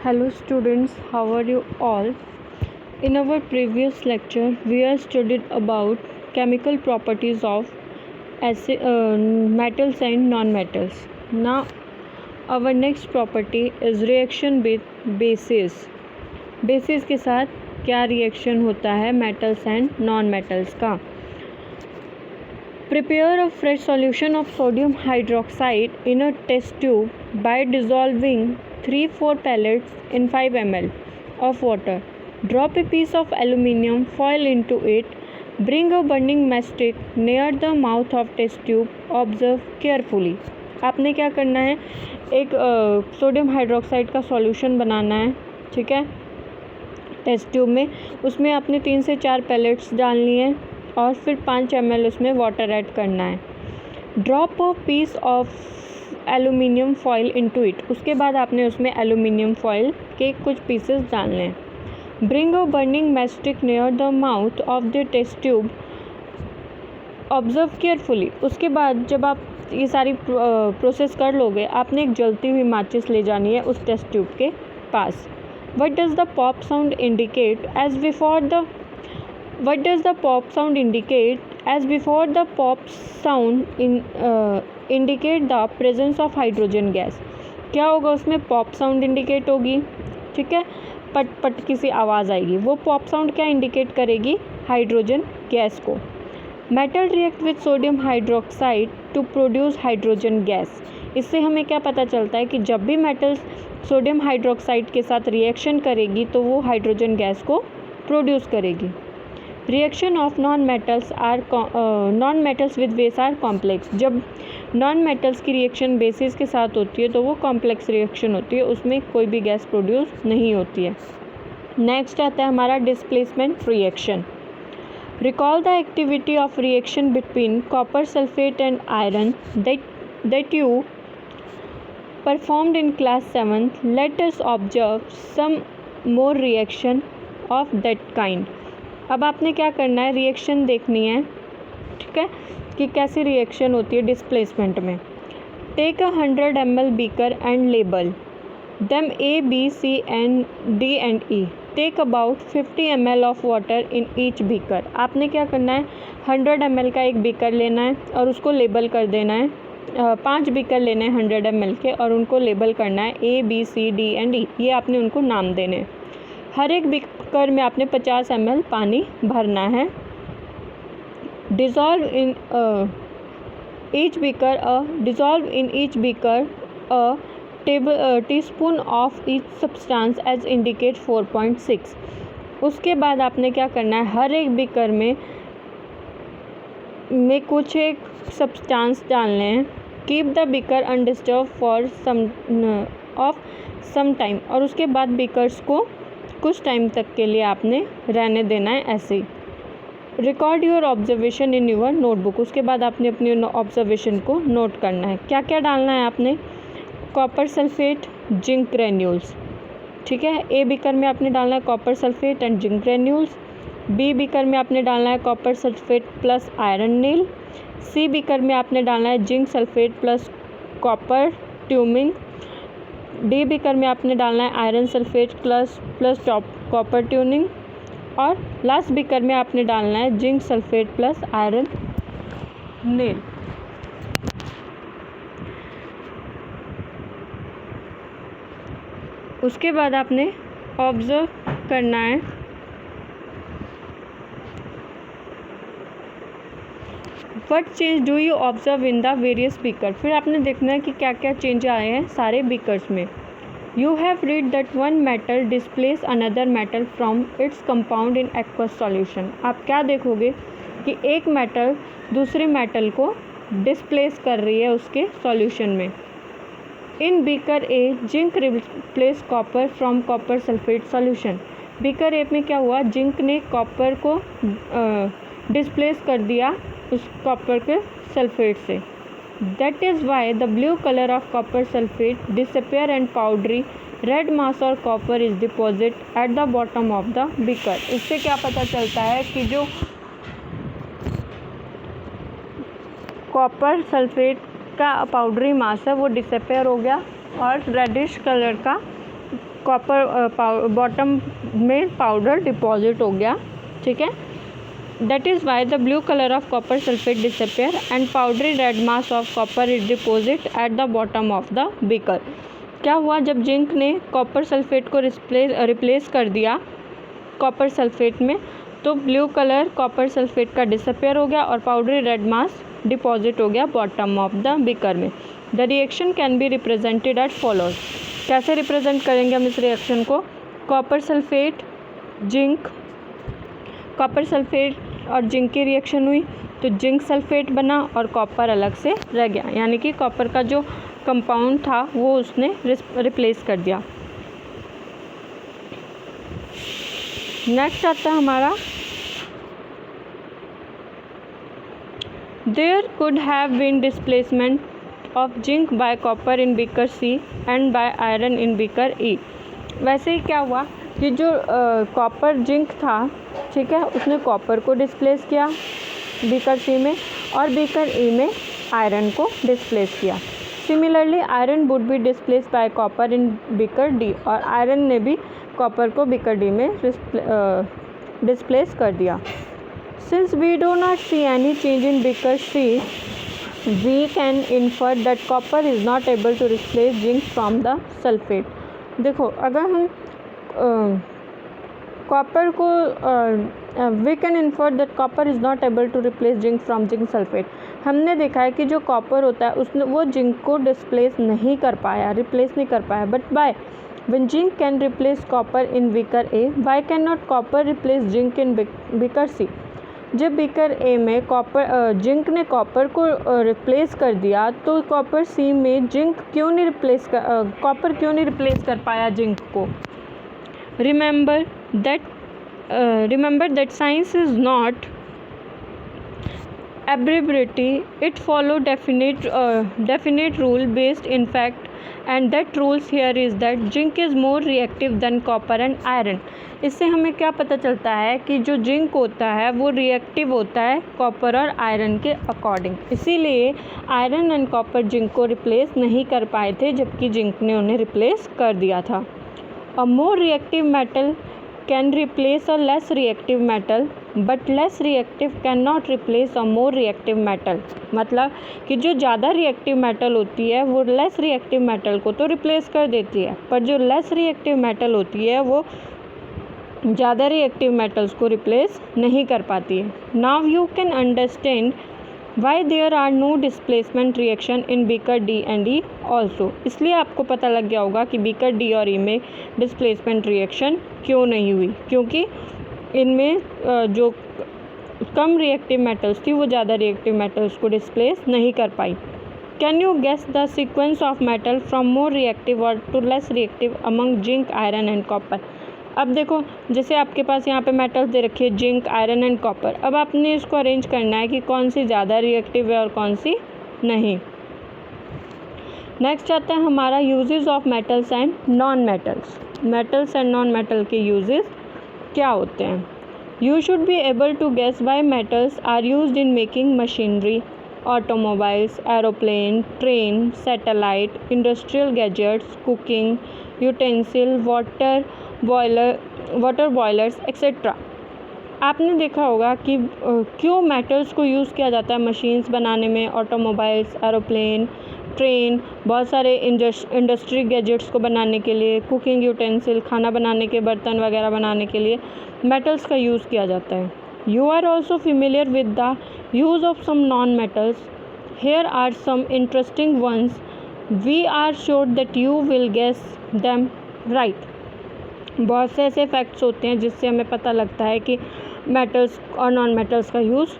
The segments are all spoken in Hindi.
Hello students, how are you all? In our previous lecture, we have studied about chemical properties of metals and non-metals. Now, our next property is reaction with bases. Bases के साथ क्या रिएक्शन होता है metals and non-metals का? Prepare a fresh solution of sodium hydroxide in a test tube by dissolving 3-4 pellets in 5 ml of water. Drop a piece of aluminium foil into it. Bring a burning matchstick near the mouth of test tube. Observe carefully. आपने क्या करना है, एक सोडियम हाइड्रोक्साइड का सॉल्यूशन बनाना है, ठीक है, टेस्ट ट्यूब में. उसमें आपने 3 से 4 पैलेट्स डालनी है और फिर 5 ml उसमें वाटर ऐड करना है. Drop a piece of aluminium foil into it. उसके बाद आपने उसमें एलुमिनियम फॉयल के कुछ पीसेस डालने हैं. Bring a burning matchstick near the mouth of the test tube. Observe carefully. उसके बाद जब आप ये सारी प्रोसेस कर लोगे, आपने एक जलती हुई माचिस ले जानी है उस टेस्ट ट्यूब के पास. What does the pop sound indicate as before the pop sound indicate the presence of hydrogen gas. क्या होगा उसमें? पॉप साउंड इंडिकेट होगी, ठीक है, पट पट की सी आवाज़ आएगी. वो पॉप साउंड क्या इंडिकेट करेगी? हाइड्रोजन गैस को. Metal react with sodium hydroxide to produce hydrogen gas. इससे हमें क्या पता चलता है कि जब भी मेटल सोडियम हाइड्रोक्साइड के साथ रिएक्शन करेगी तो वो हाइड्रोजन गैस को प्रोड्यूस करेगी. Reaction of non metals with base are complex. जब नॉन मेटल्स की रिएक्शन बेसिस के साथ होती है तो वो कॉम्प्लेक्स रिएक्शन होती है, उसमें कोई भी गैस प्रोड्यूस नहीं होती है. नेक्स्ट आता है हमारा displacement reaction. Recall the activity of reaction between copper sulphate and iron that you performed in class 7th. Let us observe some more reaction of that kind. अब आपने क्या करना है, रिएक्शन देखनी है, ठीक है, कि कैसी रिएक्शन होती है डिस्प्लेसमेंट में. Take a 100 ml beaker and label them A, B, C and D and E. Take about 50 ml of water in each beaker. आपने क्या करना है, 100 ml का एक बीकर लेना है और उसको लेबल कर देना है. 5 बीकर लेने हैं 100 ml के और उनको लेबल करना है A, B, C, D and E. ये आपने उनको नाम देने हैं. हर एक बीकर में आपने 50 ml पानी भरना है. Dissolve in each beaker a teaspoon of each substance as indicate 4.6. उसके बाद आपने क्या करना है, हर एक बीकर में कुछ एक सब्सटेंस डालने हैं. Keep the beaker undisturbed for some time. और उसके बाद बीकर्स को कुछ टाइम तक के लिए आपने रहने देना है ऐसे ही. Record your observation in your notebook. उसके बाद आपने अपनी ऑब्जर्वेशन को नोट करना है. क्या क्या डालना है आपने? कॉपर सल्फेट, जिंक ग्रेन्यूल्स, ठीक है. ए बीकर में आपने डालना है copper sulphate and zinc granules. B beaker में आपने डालना है copper sulphate plus iron nail. C beaker में आपने डालना है zinc sulphate plus copper turning. D beaker में आपने डालना है iron sulphate plus copper turning. और लास्ट बीकर में आपने डालना है zinc sulphate plus iron nail. उसके बाद आपने ऑब्जर्व करना है what change do you observe in the various beaker. फिर आपने देखना है कि क्या क्या चेंज आए हैं सारे बीकर्स में. You have read that one metal displace another metal from its compound in aqueous solution. आप क्या देखोगे कि एक मेटल दूसरे मेटल को डिस्प्लेस कर रही है उसके सॉल्यूशन में. इन beaker A zinc replace copper from copper sulphate solution. Beaker A में क्या हुआ, जिंक ने कॉपर को डिस्प्लेस कर दिया उस कॉपर के सल्फेट से. That is why the blue colour of copper sulphate disappear and powdery red mass और copper is deposit at the bottom of the beaker. इससे क्या पता चलता है कि जो कॉपर सल्फेट का पाउडरी मास है वो डिसअपियर हो गया और रेडिश कलर का कॉपर बॉटम में पाउडर डिपॉजिट हो गया, ठीक है। That is why the blue colour of copper sulphate disappear and powdery red mass of copper is deposit at the bottom of the beaker. क्या हुआ, जब जिंक ने कॉपर सल्फेट को रिप्लेस कर दिया कॉपर सल्फेट में, तो ब्लू कलर कॉपर सल्फेट का डिसअपियर हो गया और पाउडरी रेड मास डिपॉजिट हो गया बॉटम ऑफ द बीकर में। The reaction can be represented at follows. कैसे रिप्रेजेंट करेंगे हम इस रिएक्शन को? कॉपर सल्फेट और जिंक की रिएक्शन हुई तो जिंक सल्फेट बना और कॉपर अलग से रह गया, यानी कि कॉपर का जो कंपाउंड था वो उसने रिप्लेस कर दिया। नेक्स्ट आता है हमारा there could have been displacement of zinc by copper in beaker C and by iron in beaker E. वैसे ही क्या हुआ कि जो कॉपर जिंक था, ठीक है, उसने कॉपर को डिस्प्लेस किया बीकर सी में और बीकर ई में आयरन को डिस्प्लेस किया। Similarly iron would be displace bye copper in beaker D, और आयरन ने भी कॉपर को बीकर डी में डिस्प्लेस कर दिया। Since we do not see any change in beaker C, we can infer that copper is not able to replace zinc from the sulphate. देखो, अगर हम कॉपर को we can infer that copper is not able to replace zinc from zinc sulphate. हमने देखा है कि जो कॉपर होता है उसने वो जिंक को रिप्लेस नहीं कर पाया, but by when zinc can replace copper in beaker A, why cannot copper replace zinc in beaker C? जब बीकर ए में जिंक ने कॉपर को रिप्लेस कर दिया तो कॉपर सी में कॉपर क्यों नहीं रिप्लेस कर पाया जिंक को? Remember that science is not arbitrary, it follow definite rule based in fact, and that rules here is that zinc is more reactive than copper and iron. इससे हमें क्या पता चलता है कि जो जिंक होता है वो रिएक्टिव होता है कॉपर और आयरन के अकॉर्डिंग, इसीलिए आयरन एंड कॉपर जिंक को रिप्लेस नहीं कर पाए थे जबकि जिंक ने उन्हें रिप्लेस कर दिया था। A more reactive metal can replace a less reactive metal, but less reactive cannot replace a more reactive metal। मतलब कि जो ज़्यादा रिएक्टिव मेटल होती है वो लेस रिएक्टिव मेटल को तो रिप्लेस कर देती है, पर जो लेस रिएक्टिव मेटल होती है वो ज़्यादा रिएक्टिव मेटल्स को रिप्लेस नहीं कर पाती है। Now you can understand why there are no displacement reaction in beaker D and E also. इसलिए आपको पता लग गया होगा कि बीकर डी और ई में डिस्प्लेसमेंट रिएक्शन क्यों नहीं हुई, क्योंकि इनमें जो कम रिएक्टिव मेटल्स थी वो ज़्यादा रिएक्टिव मेटल्स को डिस्प्लेस नहीं कर पाई। Can you guess the sequence of metal from more reactive और to less reactive among zinc, iron and copper? अब देखो, जैसे आपके पास यहाँ पे मेटल्स दे रखी है जिंक, आयरन एंड कॉपर। अब आपने इसको अरेंज करना है कि कौन सी ज़्यादा रिएक्टिव है और कौन सी नहीं। नेक्स्ट आता है हमारा uses of metals and non metals. Metals and non metal के यूजेस क्या होते हैं? You should be able to guess why metals are used in making machinery, automobiles, aeroplane, train, satellite, industrial gadgets, cooking utensil, water boilers etcetera. आपने देखा होगा कि क्यों मेटल्स को यूज़ किया जाता है मशीन्स बनाने में, ऑटोमोबाइल्स, एरोप्लेन, ट्रेन, बहुत सारे इंडस्ट्री गैजेट्स को बनाने के लिए, कुकिंग यूटेंसिल, खाना बनाने के बर्तन वगैरह बनाने के लिए मेटल्स का यूज़ किया जाता है। You are also familiar with the use of some non metals. Here are some interesting ones, we are sure that you will guess them right. बहुत से ऐसे फैक्ट्स होते हैं जिससे हमें पता लगता है कि मेटल्स और नॉन मेटल्स का यूज़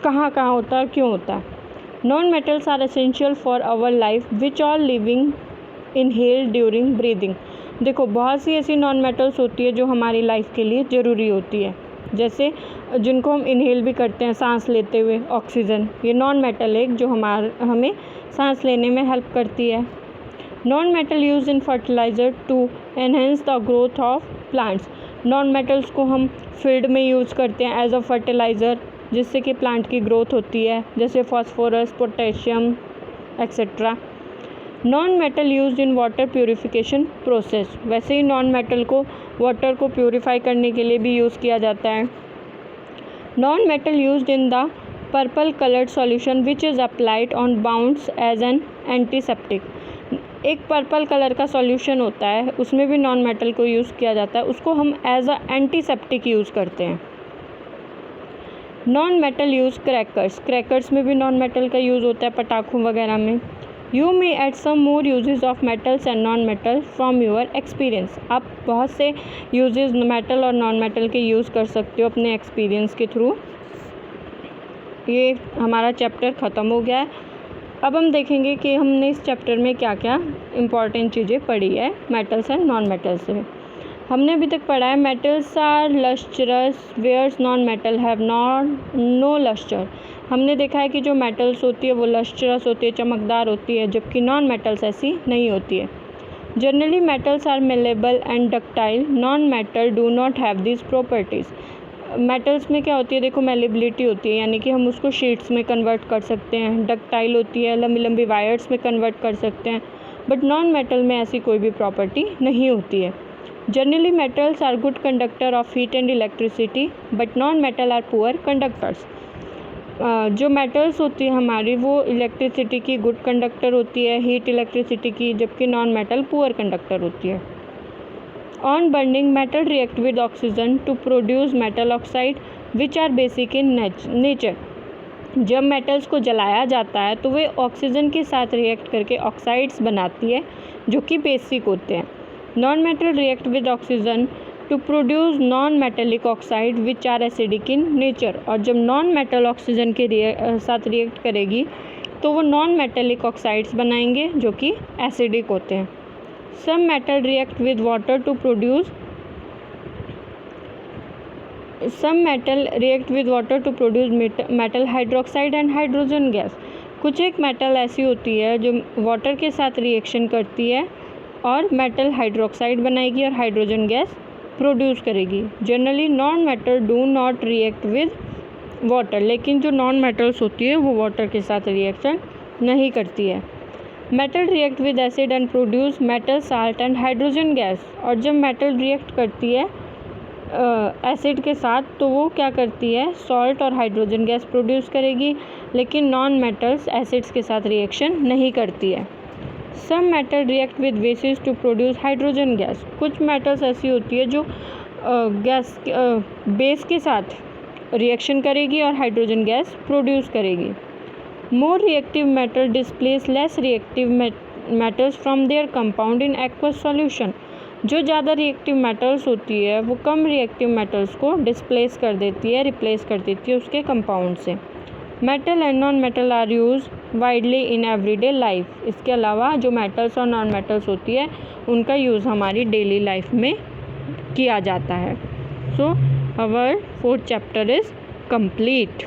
कहाँ कहाँ होता है और क्यों होता है। Non metals are essential for our life which all living inhale during breathing. देखो, बहुत सी ऐसी नॉन मेटल्स होती है जो हमारी लाइफ के लिए ज़रूरी होती है, जैसे जिनको हम इनहेल भी करते हैं सांस लेते हुए, ऑक्सीजन, ये नॉन मेटल है जो हमें सांस लेने में हेल्प करती है। Non metal use in fertilizer to enhance the growth of plants. Non metals को हम फील्ड में यूज़ करते हैं एज अ फर्टिलाइज़र, जिससे कि प्लांट की ग्रोथ होती है, जैसे phosphorus, potassium etcetera. Non metal used in water purification process, वैसे ही नॉन मेटल को वाटर को प्योरीफाई करने के लिए भी यूज़ किया जाता है। Non metal used in the purple coloured solution which is applied on wounds as an antiseptic, एक पर्पल कलर का सॉल्यूशन होता है, उसमें भी नॉन मेटल को यूज़ किया जाता है, उसको हम एज अ एंटीसेप्टिक यूज़ करते हैं। Non metal use crackers, crackers में भी नॉन मेटल का यूज़ होता है, पटाखों वगैरह में। You may add some more uses of metals and non metal from your experience, आप बहुत से यूजेस मेटल और नॉन मेटल के यूज़ कर सकते हो अपने एक्सपीरियंस के थ्रू। ये हमारा चैप्टर ख़त्म हो गया है। अब हम देखेंगे कि हमने इस चैप्टर में क्या क्या इम्पॉर्टेंट चीज़ें पढ़ी है मेटल्स एंड नॉन मेटल्स से। हमने अभी तक पढ़ा है metals are lustrous whereas non metal have no lustre. हमने देखा है कि जो मेटल्स होती है वो लस्ट्रस होती है, चमकदार होती है, जबकि नॉन मेटल्स ऐसी नहीं होती है। Generally metals are malleable and ductile, non metal do not have this properties. Metals में क्या होती है, देखो मेलेबिलिटी होती है, यानी कि हम उसको शीट्स में कन्वर्ट कर सकते हैं। डक्टाइल होती है, लंबी लंबी वायर्स में कन्वर्ट कर सकते हैं, बट नॉन मेटल में ऐसी कोई भी प्रॉपर्टी नहीं होती है। Generally metals are good conductor of heat and electricity, but non metal are poor conductors. जो मेटल्स होती है हमारी वो इलेक्ट्रिसिटी की गुड कंडक्टर होती है, हीट इलेक्ट्रिसिटी की, जबकि नॉन मेटल पुअर कंडक्टर होती है। On burning metal react with oxygen to produce metal oxide which are basic in nature. जब मेटल्स को जलाया जाता है तो वे ऑक्सीजन के साथ रिएक्ट करके ऑक्साइड्स बनाती है जो कि बेसिक होते हैं। Non metal react with oxygen to produce non metallic oxide which are acidic in nature, और जब नॉन मेटल ऑक्सीजन के साथ रिएक्ट करेगी तो वो नॉन मेटेलिक ऑक्साइड्स बनाएंगे जो कि एसिडिक होते हैं। Some metal react with water to produce metal hydroxide and hydrogen gas. कुछ एक मेटल ऐसी होती है जो वाटर के साथ रिएक्शन करती है और मेटल हाइड्रोक्साइड बनाएगी और हाइड्रोजन गैस प्रोड्यूस करेगी। Generally non metal do not react with water, लेकिन जो नॉन मेटल्स होती है वो वाटर के साथ रिएक्शन नहीं करती है। Metal react with acid and produce metal salt and hydrogen gas, और जब मेटल रिएक्ट करती है एसिड के साथ तो वो क्या करती है, सॉल्ट और हाइड्रोजन गैस प्रोड्यूस करेगी, लेकिन नॉन मेटल्स एसिड्स के साथ रिएक्शन नहीं करती है। Some metal react with bases to produce hydrogen gas. कुछ मेटल्स ऐसी होती है जो गैस बेस के साथ रिएक्शन करेगी और हाइड्रोजन गैस प्रोड्यूस करेगी। मोर reactive metal displace less reactive metals from there compound in aqueous solution. जो ज़्यादा रिएक्टिव मेटल्स होती है वो कम रिएक्टिव मेटल्स को डिस्प्लेस कर देती है, रिप्लेस कर देती है उसके कंपाउंड से। Metal and non metal are use widely in everyday life. इसके अलावा जो मेटल्स और नॉन मेटल्स होती है उनका यूज़ हमारी डेली लाइफ में किया जाता है। So our 4th chapter is complete.